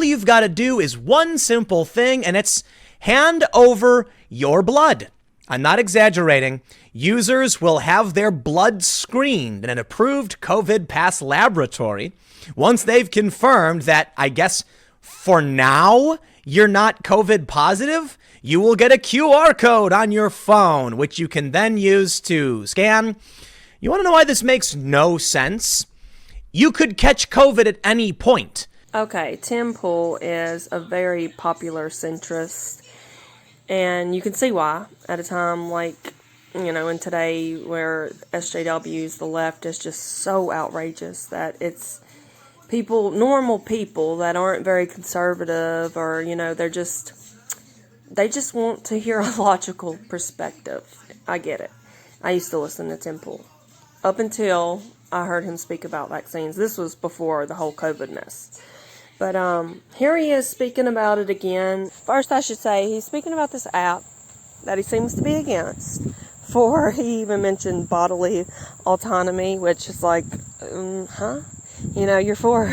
you've got to do is one simple thing, and it's hand over your blood. I'm not exaggerating. Users will have their blood screened in an approved COVID pass laboratory. Once they've confirmed that, I guess, for now, you're not COVID positive, you will get a QR code on your phone, which you can then use to scan. You want to know why this makes no sense? You could catch COVID at any point. Okay, Tim Pool is a very popular centrist, and you can see why at a time like, in today where SJWs, the left, is just so outrageous that it's people, normal people that aren't very conservative, or, they just want to hear a logical perspective. I get it. I used to listen to Tim Pool up until I heard him speak about vaccines. This was before the whole COVID mess. But here he is speaking about it again. First, I should say, he's speaking about this app that he seems to be against. He even mentioned bodily autonomy, which is like, you're for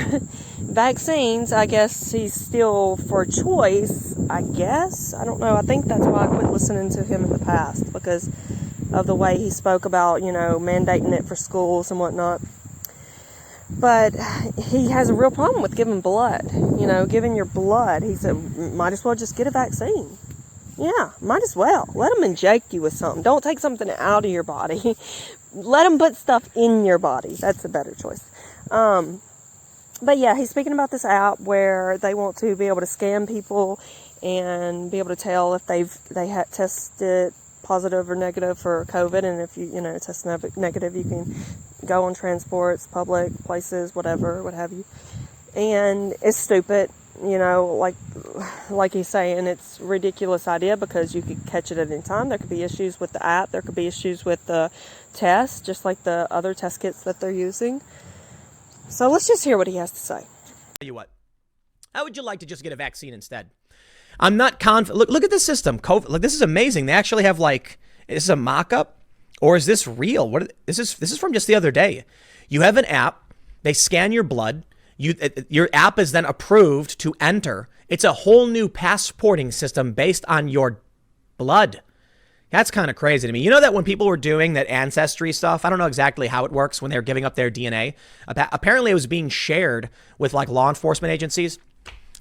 vaccines. I guess he's still for choice, I guess. I don't know. I think that's why I quit listening to him in the past, because of the way he spoke about, mandating it for schools and whatnot. But he has a real problem with giving blood, giving your blood. He said, might as well just get a vaccine. Yeah, might as well. Let them inject you with something. Don't take something out of your body. Let them put stuff in your body. That's a better choice. But yeah, he's speaking about this app where they want to be able to scan people and be able to tell if they had tested positive or negative for COVID, and if you test negative, you can go on transports, public places, whatever, what have you. And it's stupid, like he's saying, it's a ridiculous idea because you could catch it at any time. There could be issues with the app, there could be issues with the test, just like the other test kits that they're using. So let's just hear what he has to say. Tell you what, how would you like to just get a vaccine instead? I'm not confident. Look at this system. COVID, look, this is amazing. They actually have is this a mock-up, or is this real? This is from just the other day. You have an app. They scan your blood. Your app is then approved to enter. It's a whole new passporting system based on your blood. That's kind of crazy to me. You know that when people were doing that ancestry stuff, I don't know exactly how it works when they're giving up their DNA. Apparently, it was being shared with law enforcement agencies.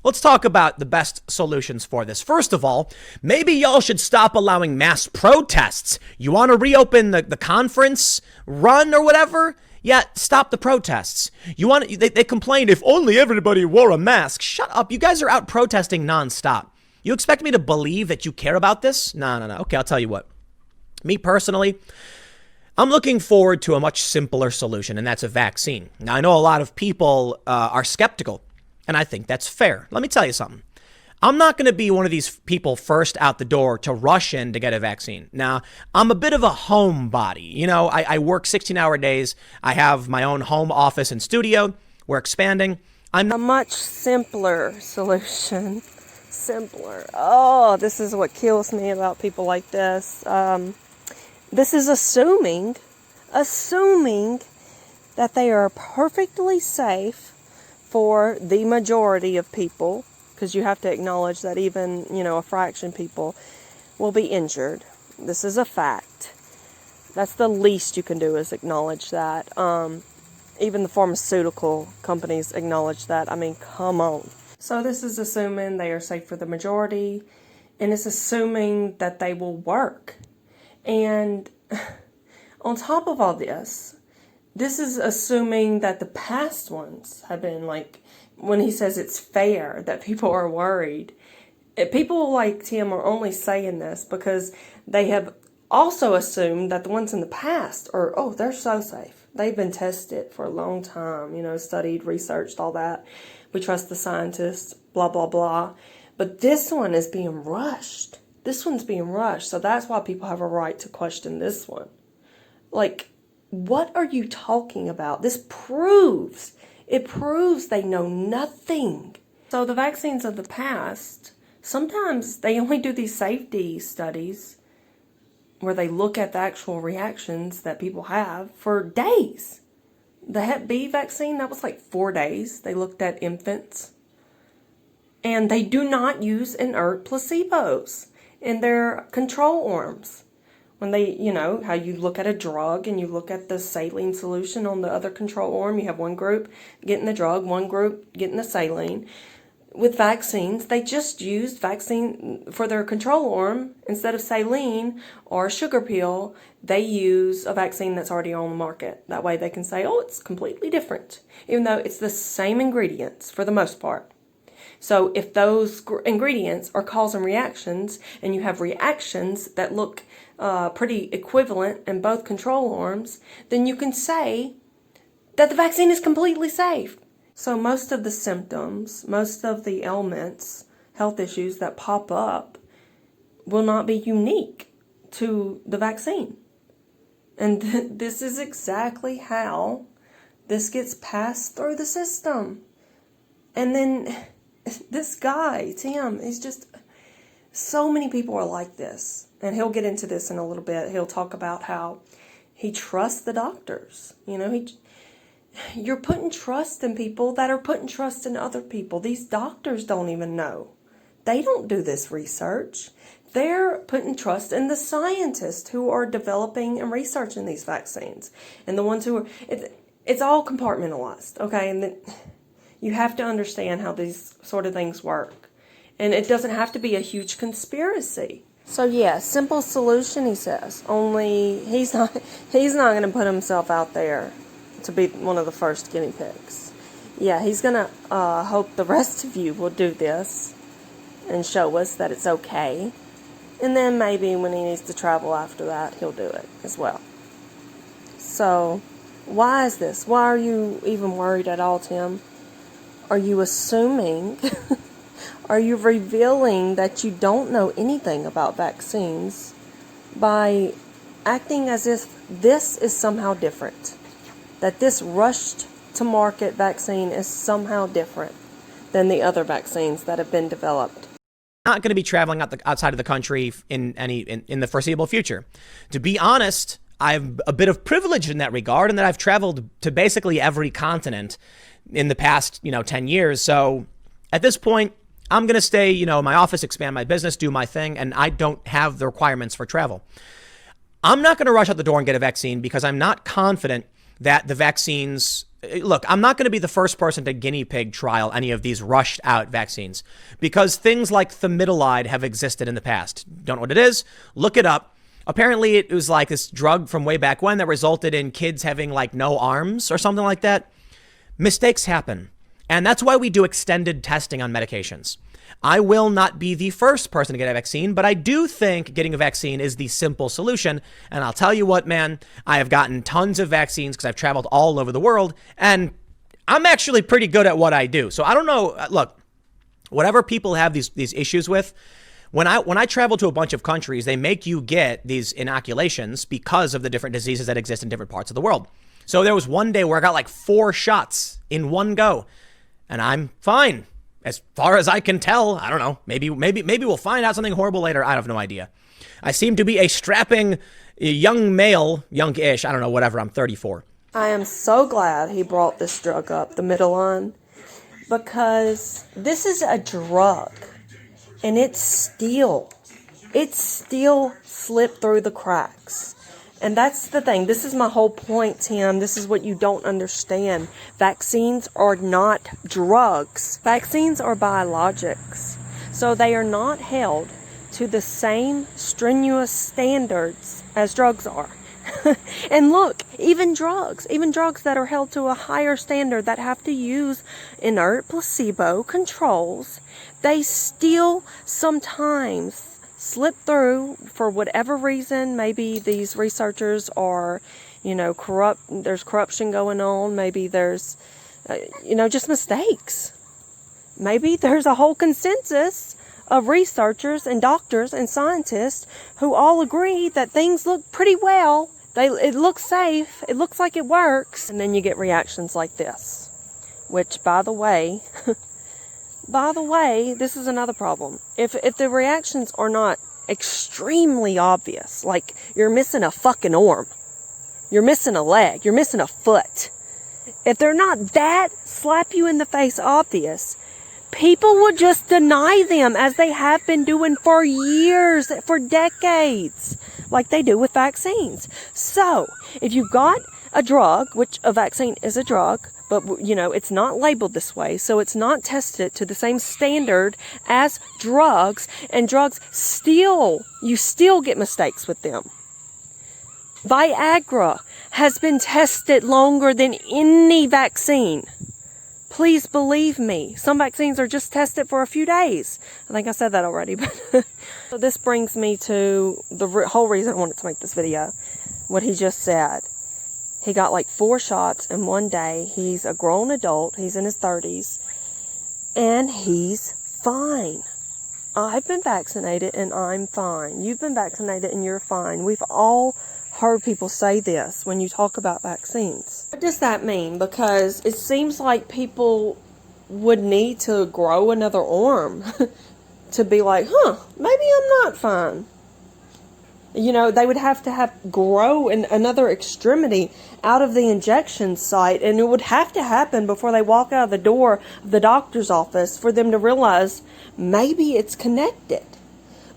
Let's talk about the best solutions for this. First of all, maybe y'all should stop allowing mass protests. You want to reopen the conference run or whatever? Yeah, stop the protests. They complained if only everybody wore a mask. Shut up. You guys are out protesting nonstop. You expect me to believe that you care about this? No. Okay, I'll tell you what. Me personally, I'm looking forward to a much simpler solution, and that's a vaccine. Now, I know a lot of people are skeptical, and I think that's fair. Let me tell you something. I'm not going to be one of these people first out the door to rush in to get a vaccine. Now, I'm a bit of a homebody. I work 16-hour days. I have my own home office and studio. We're expanding. I'm a much simpler solution. Simpler. Oh, this is what kills me about people like this. This is assuming that they are perfectly safe for the majority of people, because you have to acknowledge that even, a fraction of people will be injured. This is a fact. That's the least you can do, is acknowledge that. Even the pharmaceutical companies acknowledge that. I mean, come on. So this is assuming they are safe for the majority, and it's assuming that they will work. And on top of all this is assuming that the past ones have been when he says it's fair, that people are worried. People like Tim are only saying this because they have also assumed that the ones in the past they're so safe. They've been tested for a long time, studied, researched, all that. We trust the scientists, blah, blah, blah. But this one is being rushed. This one's being rushed. So that's why people have a right to question this one. What are you talking about? It proves they know nothing. So the vaccines of the past, sometimes they only do these safety studies where they look at the actual reactions that people have for days. The Hep B vaccine, that was 4 days. They looked at infants. And they do not use inert placebos in their control arms. When they, how you look at a drug and you look at the saline solution on the other control arm, you have one group getting the drug, one group getting the saline. With vaccines, they just used vaccine for their control arm. Instead of saline or sugar pill, they use a vaccine that's already on the market. That way they can say, oh, it's completely different, even though it's the same ingredients for the most part. So if those ingredients are causing reactions and you have reactions that look pretty equivalent in both control arms, then you can say that the vaccine is completely safe. So most of the symptoms, most of the ailments, health issues that pop up will not be unique to the vaccine. And this is exactly how this gets passed through the system. And then this guy, Tim, is just, so many people are like this. And he'll get into this in a little bit. He'll talk about how he trusts the doctors. You're putting trust in people that are putting trust in other people. These doctors don't even know. They don't do this research. They're putting trust in the scientists who are developing and researching these vaccines. And the ones who are, it's all compartmentalized, okay? And then you have to understand how these sort of things work. And it doesn't have to be a huge conspiracy. So yeah, simple solution, he says. Only he's not going to put himself out there to be one of the first guinea pigs. Yeah, he's going to hope the rest of you will do this and show us that it's okay. And then maybe when he needs to travel after that, he'll do it as well. So why is this? Why are you even worried at all, Tim? Are you assuming, are you revealing that you don't know anything about vaccines by acting as if this is somehow different? That this rushed to market vaccine is somehow different than the other vaccines that have been developed? Not going to be traveling outside of the country in the foreseeable future. To be honest, I have a bit of privilege in that regard, in that I've traveled to basically every continent in the past, 10 years. So at this point, I'm going to stay, in my office, expand my business, do my thing, and I don't have the requirements for travel. I'm not going to rush out the door and get a vaccine because I'm not confident that the vaccines, look, I'm not going to be the first person to guinea pig trial any of these rushed out vaccines, because things like thalidomide have existed in the past. Don't know what it is? Look it up. Apparently it was like this drug from way back when that resulted in kids having like no arms or something like that. Mistakes happen. And that's why we do extended testing on medications. I will not be the first person to get a vaccine, but I do think getting a vaccine is the simple solution. And I'll tell you what, man, I have gotten tons of vaccines because I've traveled all over the world, and I'm actually pretty good at what I do. So I don't know. Look, whatever people have these issues with, when I travel to a bunch of countries, they make you get these inoculations because of the different diseases that exist in different parts of the world. So there was one day where I got like 4 shots in one go, and I'm fine. As far as I can tell, I don't know. Maybe we'll find out something horrible later. I have no idea. I seem to be a strapping young male, young-ish. I don't know, whatever. I'm 34. I am so glad he brought this drug up, the Midolon, because this is a drug, and it's still slipped through the cracks. And that's the thing. This is my whole point, Tim. This is what you don't understand. Vaccines are not drugs. Vaccines are biologics. So they are not held to the same strenuous standards as drugs are. And look, even drugs that are held to a higher standard that have to use inert placebo controls, they still sometimes slip through for whatever reason. Maybe these researchers are, corrupt. There's corruption going on. Maybe there's, just mistakes. Maybe there's a whole consensus of researchers and doctors and scientists who all agree that things look pretty well. It looks safe. It looks like it works. And then you get reactions like this, which, by the way, this is another problem. If the reactions are not extremely obvious, like you're missing a fucking arm, you're missing a leg, you're missing a foot, if they're not that slap you in the face obvious, people would just deny them, as they have been doing for years, for decades, like they do with vaccines. So if you got a drug, which a vaccine is a drug, but it's not labeled this way, so it's not tested to the same standard as drugs, and drugs you still get mistakes with them. Viagra has been tested longer than any vaccine. Please believe me. Some vaccines are just tested for a few days. I think I said that already. But so this brings me to the whole reason I wanted to make this video. What he just said. He got like 4 shots in one day. He's a grown adult. He's in his 30s. And he's fine. I've been vaccinated and I'm fine. You've been vaccinated and you're fine. We've all heard people say this when you talk about vaccines. What does that mean? Because it seems like people would need to grow another arm to be like, maybe I'm not fine. They would have to grow another extremity out of the injection site, and it would have to happen before they walk out of the door of the doctor's office for them to realize maybe it's connected.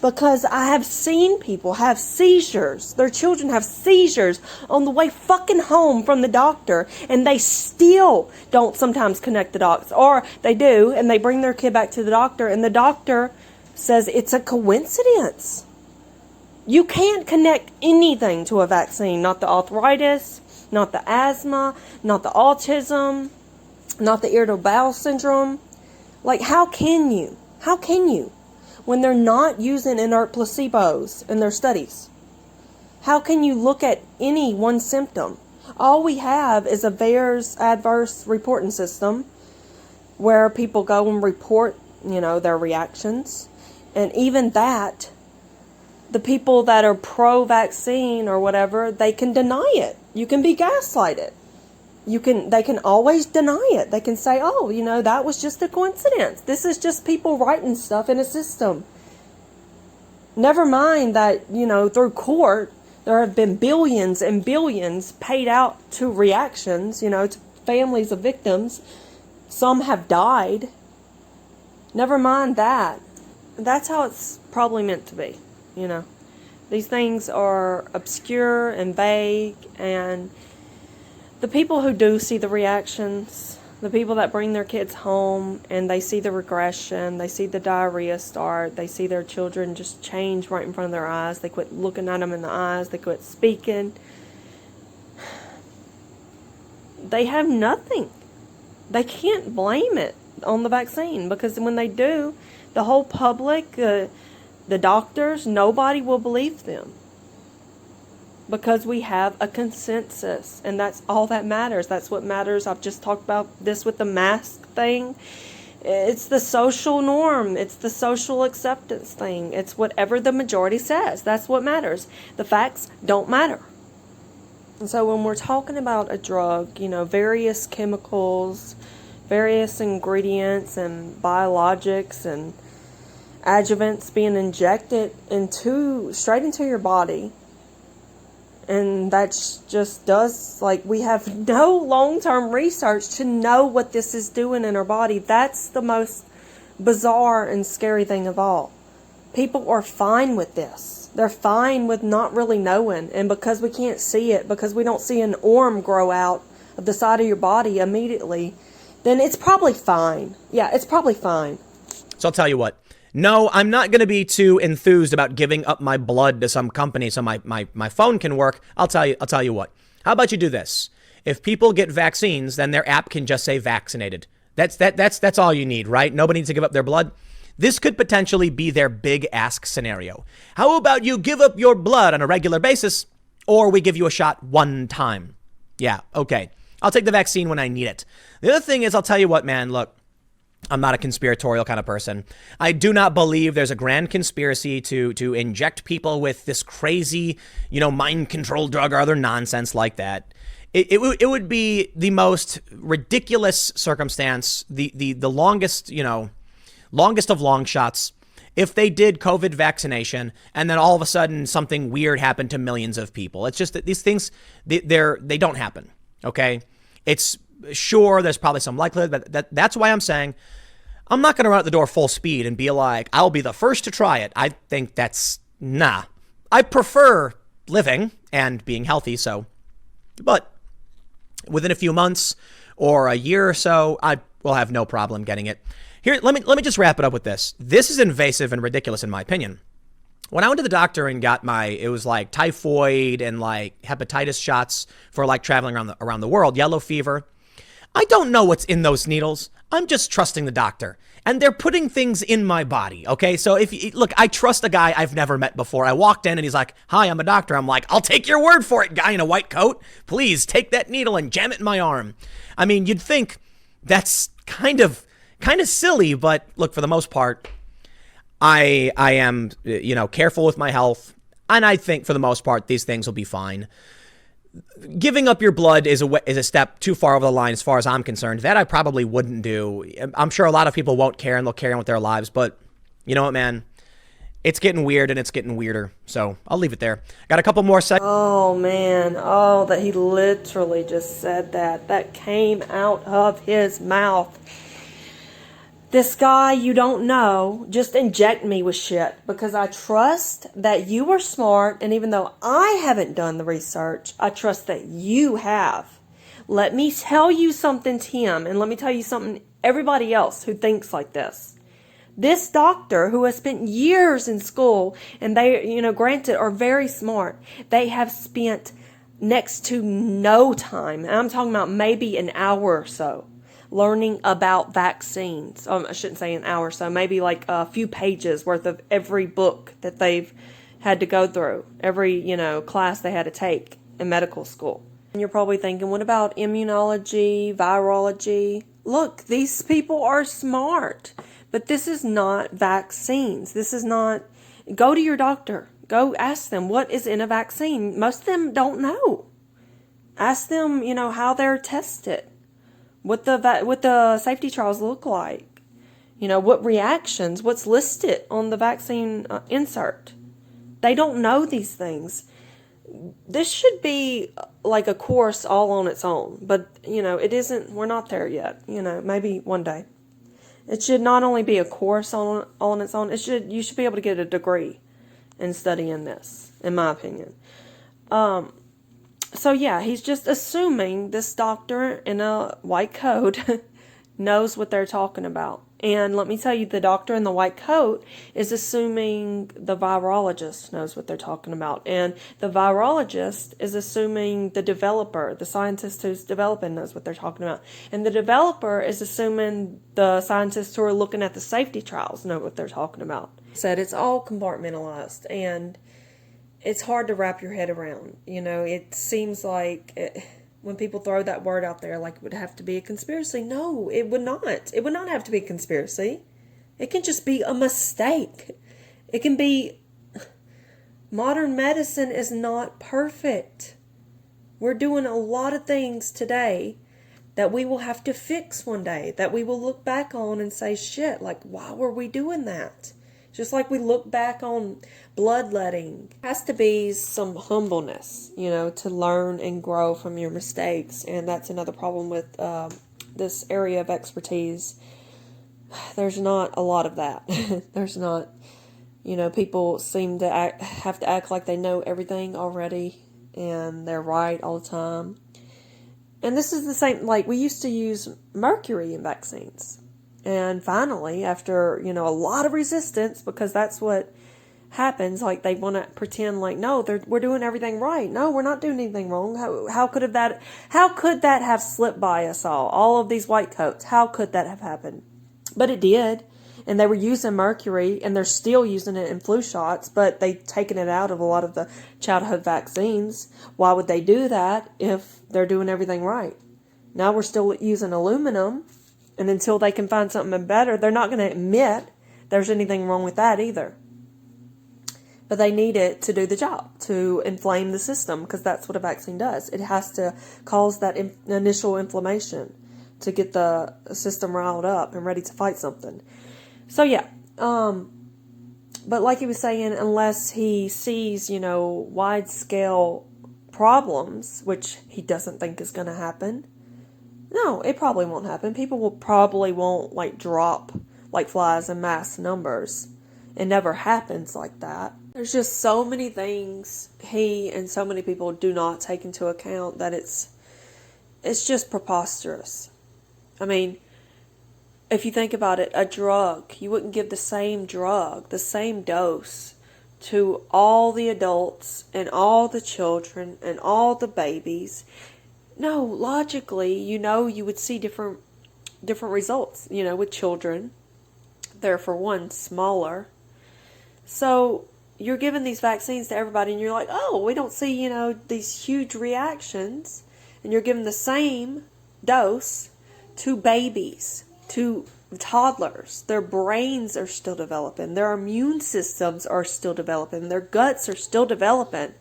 Because I have seen people have seizures. Their children have seizures on the way fucking home from the doctor, and they still don't sometimes connect the dots. Or they do, and they bring their kid back to the doctor, and the doctor says it's a coincidence. You can't connect anything to a vaccine. Not the arthritis, not the asthma, not the autism, not the irritable bowel syndrome. Like, how can you? How can you? When they're not using inert placebos in their studies? How can you look at any one symptom? All we have is a VAERS adverse reporting system where people go and report, their reactions. And even that, the people that are pro-vaccine or whatever, they can deny it. You can be gaslighted. They can always deny it. They can say, that was just a coincidence. This is just people writing stuff in a system. Never mind that, through court, there have been billions and billions paid out to reactions, to families of victims. Some have died. Never mind that. That's how it's probably meant to be, These things are obscure and vague, and the people who do see the reactions, the people that bring their kids home and they see the regression, they see the diarrhea start, they see their children just change right in front of their eyes, they quit looking at them in the eyes, they quit speaking. They have nothing. They can't blame it on the vaccine, because when they do, the whole public, the doctors, nobody will believe them. Because we have a consensus, and that's all that matters. That's what matters. I've just talked about this with the mask thing. It's the social norm. It's the social acceptance thing. It's whatever the majority says. That's what matters. The facts don't matter. And so when we're talking about a drug, various chemicals, various ingredients and biologics and adjuvants being injected straight into your body, and that just does, we have no long-term research to know what this is doing in our body. That's the most bizarre and scary thing of all. People are fine with this. They're fine with not really knowing. And because we can't see it, because we don't see an arm grow out of the side of your body immediately, then it's probably fine. Yeah, it's probably fine. So I'll tell you what. No, I'm not going to be too enthused about giving up my blood to some company so my phone can work. I'll tell you what. How about you do this? If people get vaccines, then their app can just say vaccinated. That's all you need, right? Nobody needs to give up their blood. This could potentially be their big ask scenario. How about you give up your blood on a regular basis, or we give you a shot one time? Yeah, okay. I'll take the vaccine when I need it. The other thing is, I'll tell you what, man, look. I'm not a conspiratorial kind of person. I do not believe there's a grand conspiracy to inject people with this crazy, mind control drug or other nonsense like that. It would be the most ridiculous circumstance, the longest, longest of long shots, if they did COVID vaccination and then all of a sudden something weird happened to millions of people. It's just that these things, they don't happen. Okay. It's sure there's probably some likelihood, but that's why I'm saying I'm not going to run out the door full speed and be like, I'll be the first to try it. I think that's, nah. I prefer living and being healthy, so, but within a few months or a year or so, I will have no problem getting it. Here, let me just wrap it up with this. This is invasive and ridiculous in my opinion. When I went to the doctor and got it was like typhoid and like hepatitis shots for like traveling around the world, yellow fever. I don't know what's in those needles. I'm just trusting the doctor. And they're putting things in my body, okay? So look, I trust a guy I've never met before. I walked in and he's like, "Hi, I'm a doctor." I'm like, "I'll take your word for it, guy in a white coat. Please take that needle and jam it in my arm." I mean, you'd think that's kind of silly, but look, for the most part, I am, careful with my health. And I think for the most part, these things will be fine. Giving up your blood is a step too far over the line as far as I'm concerned. That I probably wouldn't do. I'm sure a lot of people won't care and they'll carry on with their lives. But you know what, man? It's getting weird and it's getting weirder. So I'll leave it there. Got a couple more seconds. Oh man, oh, that he literally just said that. That came out of his mouth. This guy you don't know just inject me with shit because I trust that you are smart, and even though I haven't done the research, I trust that you have. Let me tell you something, Tim, and let me tell you something, everybody else who thinks like this. This doctor who has spent years in school, and they, granted, are very smart, they have spent next to no time, and I'm talking about maybe an hour or so, learning about vaccines. I shouldn't say an hour or so, maybe like a few pages worth of every book that they've had to go through, every, class they had to take in medical school. And you're probably thinking, what about immunology, virology? Look, these people are smart, but this is not vaccines. This is not, go to your doctor. Go ask them what is in a vaccine. Most of them don't know. Ask them, how they're tested. What the safety trials look like, what reactions, what's listed on the vaccine insert. They don't know these things. This should be like a course all on its own, but it isn't. We're not there yet. Maybe one day. It should not only be a course all on its own. You should be able to get a degree in studying this, in my opinion. So yeah, he's just assuming this doctor in a white coat knows what they're talking about. And let me tell you, the doctor in the white coat is assuming the virologist knows what they're talking about. And the virologist is assuming the developer, the scientist who's developing, knows what they're talking about. And the developer is assuming the scientists who are looking at the safety trials know what they're talking about. Said it's all compartmentalized, and it's hard to wrap your head around. It seems like when people throw that word out there, like it would have to be a conspiracy. No, it would not. It would not have to be a conspiracy. It can just be a mistake. It can be, modern medicine is not perfect. We're doing a lot of things today that we will have to fix one day, that we will look back on and say, shit, like, why were we doing that? Just like we look back on bloodletting. It has to be some humbleness, to learn and grow from your mistakes. And that's another problem with this area of expertise. There's not a lot of that. There's not, people seem to have to act like they know everything already and they're right all the time. And this is the same, like we used to use mercury in vaccines. And finally, after, a lot of resistance, because that's what happens, like they want to pretend like, no, we're doing everything right. No, we're not doing anything wrong. How could that have slipped by us all of these white coats? How could that have happened? But it did. And they were using mercury, and they're still using it in flu shots, but they've taken it out of a lot of the childhood vaccines. Why would they do that if they're doing everything right? Now we're still using aluminum. And until they can find something better, they're not going to admit there's anything wrong with that either. But they need it to do the job, to inflame the system, because that's what a vaccine does. It has to cause that initial inflammation to get the system riled up and ready to fight something. So yeah, but like he was saying, unless he sees, wide-scale problems, which he doesn't think is going to happen, no, it probably won't happen. People probably won't drop like flies in mass numbers. It never happens like that. There's just so many things he and so many people do not take into account that it's just preposterous. I mean, if you think about it, a drug, you wouldn't give the same drug, the same dose to all the adults and all the children and all the babies. No, logically, you would see different results, with children. They're, for one, smaller. So you're giving these vaccines to everybody and you're like, oh, we don't see, these huge reactions. And you're giving the same dose to babies, to toddlers. Their brains are still developing. Their immune systems are still developing. Their guts are still developing.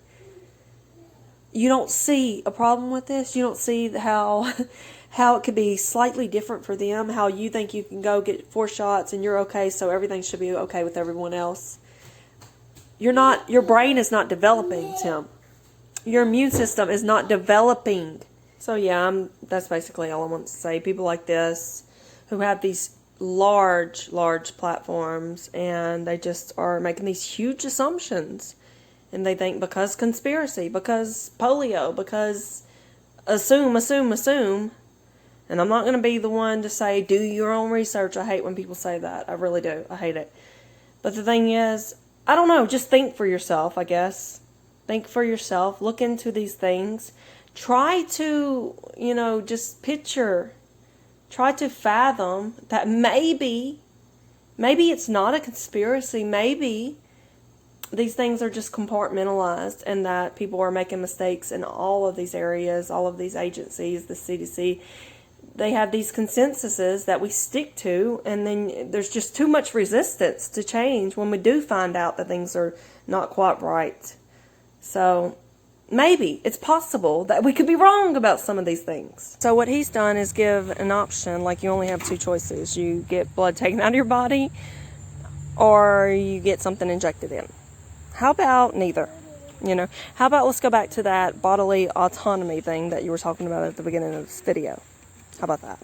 You don't see a problem with this? You don't see how it could be slightly different for them? How you think you can go get 4 shots and you're okay, so everything should be okay with everyone else? Your brain is not developing, Tim. Your immune system is not developing. So yeah, that's basically all I want to say. People like this who have these large platforms and they just are making these huge assumptions. And they think because conspiracy, because polio, because assume. And I'm not going to be the one to say, do your own research. I hate when people say that. I really do. I hate it. But the thing is, I don't know. Just think for yourself, I guess. Think for yourself. Look into these things. Try to, just picture. Try to fathom that maybe it's not a conspiracy. Maybe these things are just compartmentalized and that people are making mistakes in all of these areas, all of these agencies, the CDC. They have these consensuses that we stick to, and then there's just too much resistance to change when we do find out that things are not quite right. So maybe it's possible that we could be wrong about some of these things. So what he's done is give an option, like you only have 2 choices. You get blood taken out of your body or you get something injected in. How about neither? How about let's go back to that bodily autonomy thing that you were talking about at the beginning of this video. How about that?